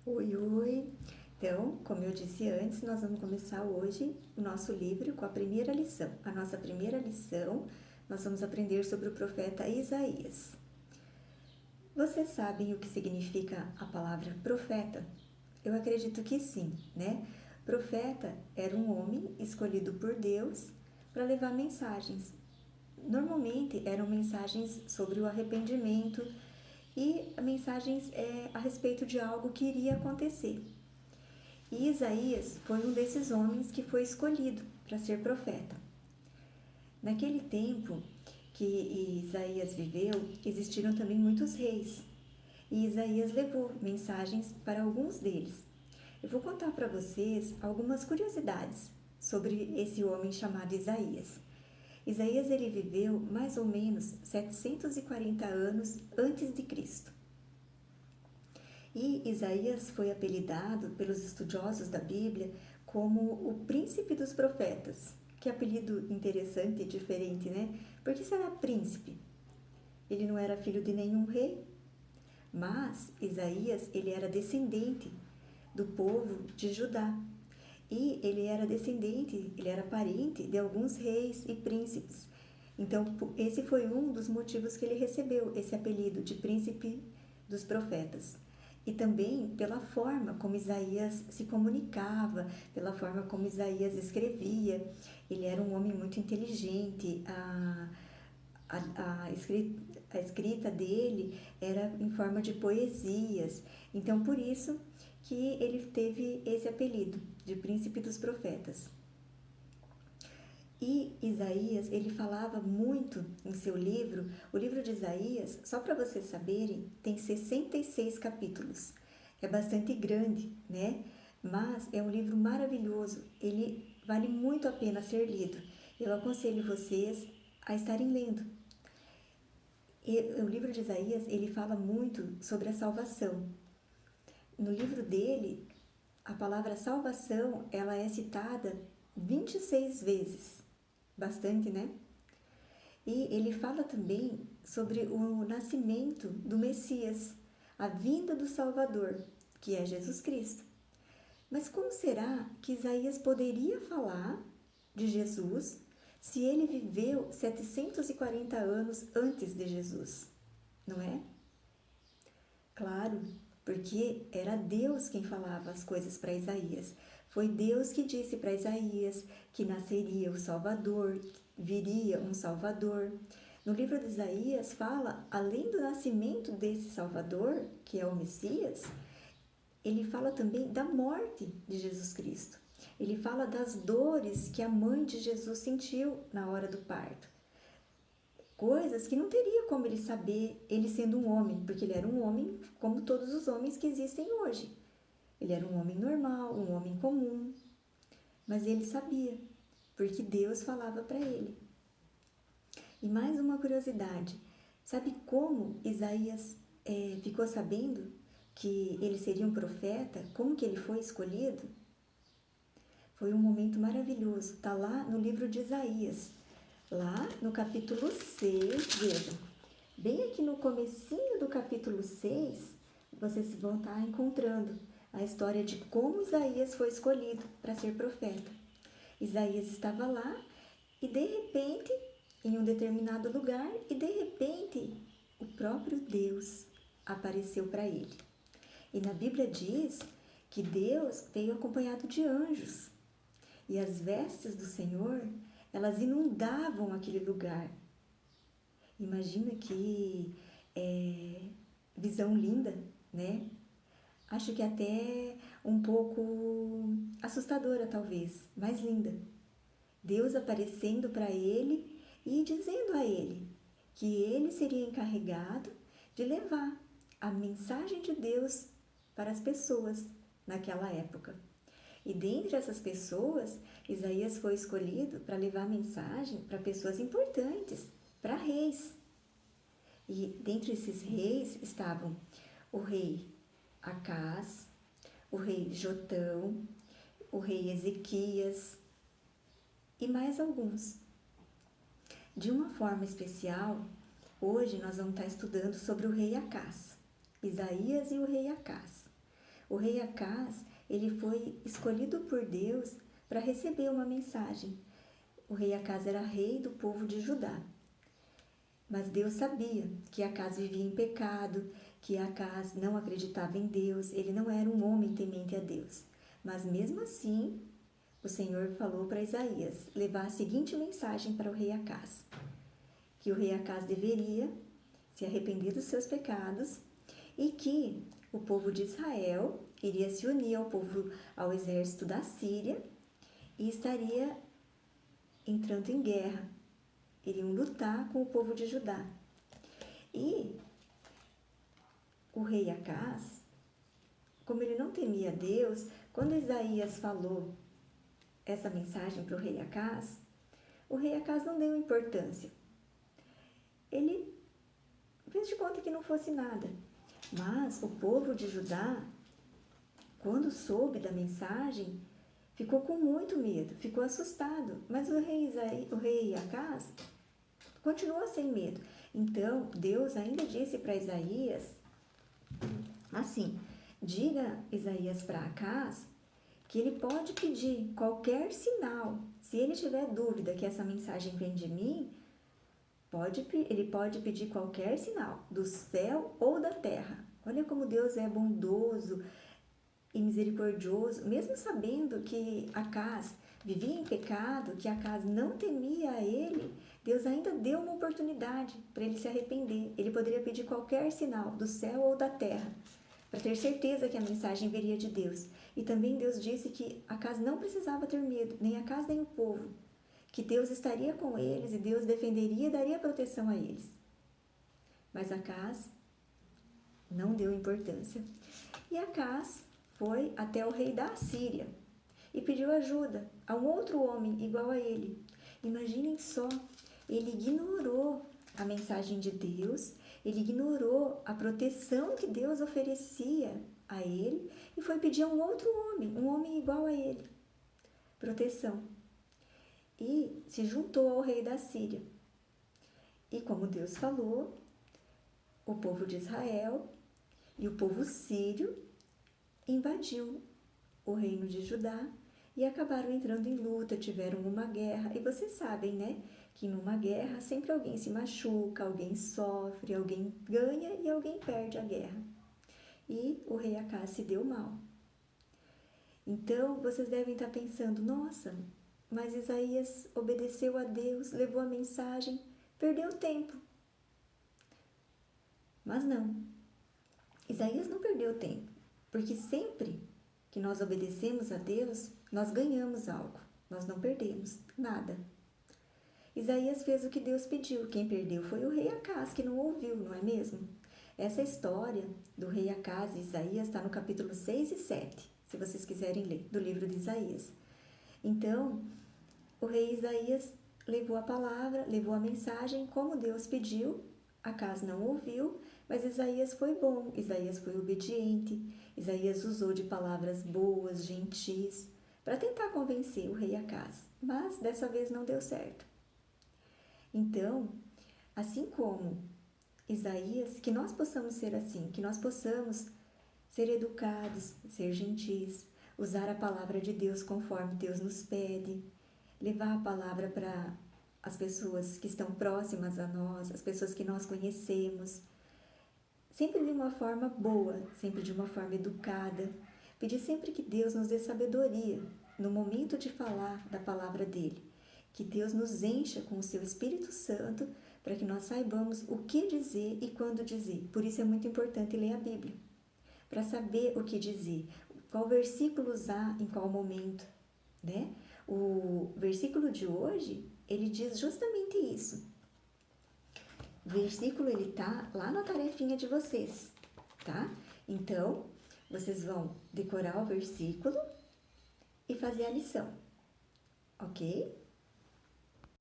Oi, oi! Então, como eu disse antes, nós vamos começar hoje o nosso livro com a primeira lição. A nossa primeira lição, nós vamos aprender sobre o profeta Isaías. Vocês sabem o que significa a palavra profeta? Eu acredito que sim, né? Profeta era um homem escolhido por Deus para levar mensagens. Normalmente eram mensagens sobre o arrependimento e mensagens a respeito de algo que iria acontecer. E Isaías foi um desses homens que foi escolhido para ser profeta. Naquele tempo que Isaías viveu, existiram também muitos reis. E Isaías levou mensagens para alguns deles. Eu vou contar para vocês algumas curiosidades sobre esse homem chamado Isaías. Isaías ele viveu mais ou menos 740 anos antes de Cristo. E Isaías foi apelidado pelos estudiosos da Bíblia como o príncipe dos profetas. Que apelido interessante e diferente, né? Por que será príncipe? Ele não era filho de nenhum rei, mas Isaías ele era descendente do povo de Judá. E ele era parente de alguns reis e príncipes. Então, esse foi um dos motivos que ele recebeu esse apelido de príncipe dos profetas. E também pela forma como Isaías se comunicava, pela forma como Isaías escrevia. Ele era um homem muito inteligente, a escrita dele era em forma de poesias. Então, por isso que ele teve esse apelido de príncipe dos profetas. E Isaías, ele falava muito em seu livro. O livro de Isaías, só para vocês saberem, tem 66 capítulos. É bastante grande, né? Mas é um livro maravilhoso. Ele vale muito a pena ser lido. Eu aconselho vocês a estarem lendo. E o livro de Isaías, ele fala muito sobre a salvação. No livro dele, a palavra salvação, ela é citada 26 vezes. Bastante, né? E ele fala também sobre o nascimento do Messias, a vinda do Salvador, que é Jesus Cristo. Mas como será que Isaías poderia falar de Jesus se ele viveu 740 anos antes de Jesus? Não é? Claro, porque era Deus quem falava as coisas para Isaías. Foi Deus que disse para Isaías que nasceria o Salvador, viria um Salvador. No livro de Isaías fala, além do nascimento desse Salvador, que é o Messias, ele fala também da morte de Jesus Cristo. Ele fala das dores que a mãe de Jesus sentiu na hora do parto. Coisas que não teria como ele saber, ele sendo um homem, porque ele era um homem como todos os homens que existem hoje. Ele era um homem normal, um homem comum, mas ele sabia, porque Deus falava para ele. E mais uma curiosidade, sabe como Isaías ficou sabendo que ele seria um profeta? Como que ele foi escolhido? Foi um momento maravilhoso, está lá no livro de Isaías. Lá no capítulo 6, vejam, bem aqui no comecinho do capítulo 6, vocês vão estar encontrando a história de como Isaías foi escolhido para ser profeta. Isaías estava lá e de repente, em um determinado lugar, e de repente o próprio Deus apareceu para ele. E na Bíblia diz que Deus veio acompanhado de anjos e as vestes do Senhor elas inundavam aquele lugar. Imagina que visão linda, né? Acho que até um pouco assustadora, talvez, mas linda. Deus aparecendo para ele e dizendo a ele que ele seria encarregado de levar a mensagem de Deus para as pessoas naquela época. E dentre essas pessoas, Isaías foi escolhido para levar a mensagem para pessoas importantes, para reis. E dentre esses reis estavam o rei Acás, o rei Jotão, o rei Ezequias e mais alguns. De uma forma especial, hoje nós vamos estar estudando sobre o rei Acás, Isaías e o rei Acás. O rei Acaz, ele foi escolhido por Deus para receber uma mensagem. O rei Acaz era rei do povo de Judá. Mas Deus sabia que Acaz vivia em pecado, que Acaz não acreditava em Deus, ele não era um homem temente a Deus. Mas mesmo assim, o Senhor falou para Isaías levar a seguinte mensagem para o rei Acaz: que o rei Acaz deveria se arrepender dos seus pecados e que o povo de Israel iria se unir ao exército da Síria e estaria entrando em guerra. Iriam lutar com o povo de Judá. E o rei Acaz, como ele não temia Deus, quando Isaías falou essa mensagem para o rei Acaz não deu importância. Ele fez de conta que não fosse nada. Mas o povo de Judá, quando soube da mensagem, ficou com muito medo, ficou assustado. Mas o rei Acaz continuou sem medo. Então, Deus ainda disse para Isaías, assim, diga Isaías para Acaz que ele pode pedir qualquer sinal. Se ele tiver dúvida que essa mensagem vem de mim, ele pode pedir qualquer sinal, do céu ou da terra. Olha como Deus é bondoso e misericordioso, mesmo sabendo que Acaz vivia em pecado, que Acaz não temia a ele, Deus ainda deu uma oportunidade para ele se arrepender. Ele poderia pedir qualquer sinal, do céu ou da terra, para ter certeza que a mensagem viria de Deus. E também Deus disse que Acaz não precisava ter medo, nem Acaz nem o povo, que Deus estaria com eles e Deus defenderia e daria proteção a eles. Mas Acaz não deu importância. E Acaz foi até o rei da Síria e pediu ajuda a um outro homem igual a ele. Imaginem só, ele ignorou a mensagem de Deus, ele ignorou a proteção que Deus oferecia a ele e foi pedir a um outro homem, um homem igual a ele, proteção. E se juntou ao rei da Síria. E como Deus falou, o povo de Israel e o povo sírio invadiu o reino de Judá e acabaram entrando em luta, tiveram uma guerra. E vocês sabem, né, que numa guerra sempre alguém se machuca, alguém sofre, alguém ganha e alguém perde a guerra. E o rei Acaz se deu mal. Então, vocês devem estar pensando, nossa, mas Isaías obedeceu a Deus, levou a mensagem, perdeu tempo. Mas não, Isaías não perdeu tempo, porque sempre que nós obedecemos a Deus, nós ganhamos algo, nós não perdemos nada. Isaías fez o que Deus pediu, quem perdeu foi o rei Acaz, que não ouviu, não é mesmo? Essa história do rei Acaz e Isaías está no capítulo 6 e 7, se vocês quiserem ler, do livro de Isaías. Então, o rei Isaías levou a palavra, levou a mensagem como Deus pediu. Acaz não ouviu, mas Isaías foi bom, Isaías foi obediente, Isaías usou de palavras boas, gentis, para tentar convencer o rei Acaz, mas dessa vez não deu certo. Então, assim como Isaías, que nós possamos ser assim, que nós possamos ser educados, ser gentis, usar a palavra de Deus conforme Deus nos pede, levar a palavra para as pessoas que estão próximas a nós, as pessoas que nós conhecemos, sempre de uma forma boa, sempre de uma forma educada, pedir sempre que Deus nos dê sabedoria no momento de falar da palavra dele, que Deus nos encha com o seu Espírito Santo para que nós saibamos o que dizer e quando dizer. Por isso é muito importante ler a Bíblia, para saber o que dizer, qual versículo usar em qual momento, né? O versículo de hoje, ele diz justamente isso. O versículo, ele tá lá na tarefinha de vocês, tá? Então, vocês vão decorar o versículo e fazer a lição, ok?